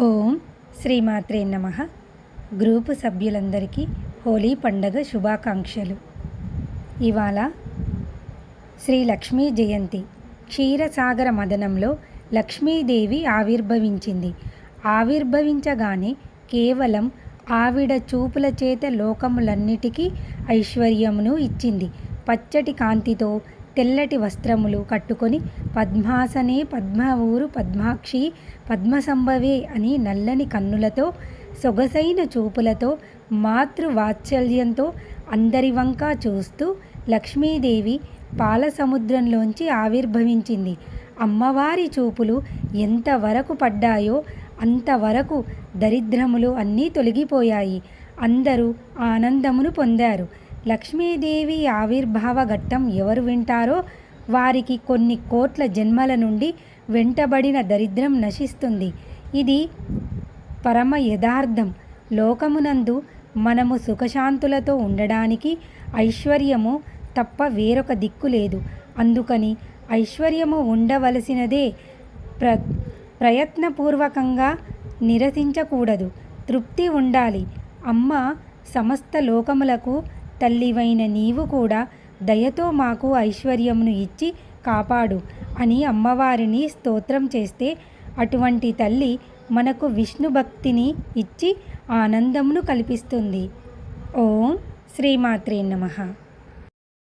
ఓం శ్రీమాత్రే నమః. గ్రూపు సభ్యులందరికీ హోలీ పండగ శుభాకాంక్షలు. ఇవాళ శ్రీ లక్ష్మీ జయంతి. క్షీరసాగర మదనంలో లక్ష్మీదేవి ఆవిర్భవించింది. ఆవిర్భవించగానే కేవలం ఆవిడ చూపుల చేత లోకములన్నిటికీ ఐశ్వర్యమును ఇచ్చింది. పచ్చటి కాంతితో తెల్లటి వస్త్రములు కట్టుకొని పద్మాసనే పద్మఊరు పద్మాక్షి పద్మసంభవే అని నల్లని కన్నులతో సొగసైన చూపులతో మాతృవాత్సల్యంతో అందరి వంక చూస్తూ లక్ష్మీదేవి పాల సముద్రంలోంచి ఆవిర్భవించింది. అమ్మవారి చూపులు ఎంతవరకు పడ్డాయో అంతవరకు దరిద్రములు అన్నీ తొలగిపోయాయి. అందరూ ఆనందమును పొందారు. లక్ష్మీదేవి ఆవిర్భావ ఘట్టం ఎవరు వింటారో వారికి కొన్ని కోట్ల జన్మల నుండి వెంటబడిన దరిద్రం నశిస్తుంది. ఇది పరమ యథార్థం. లోకమునందు మనము సుఖశాంతులతో ఉండడానికి ఐశ్వర్యము తప్ప వేరొక దిక్కు లేదు. అందుకని ఐశ్వర్యము ఉండవలసినదే. ప్రయత్నపూర్వకంగా నిరసించకూడదు. తృప్తి ఉండాలి. అమ్మ సమస్త లోకములకు తల్లివైన నీవు కూడా దయతో మాకు ఐశ్వర్యమును ఇచ్చి కాపాడు అని అమ్మవారిని స్తోత్రం చేస్తే అటువంటి తల్లి మనకు విష్ణు భక్తిని ఇచ్చి ఆనందమును కల్పిస్తుంది. ఓం శ్రీమాత్రే నమః.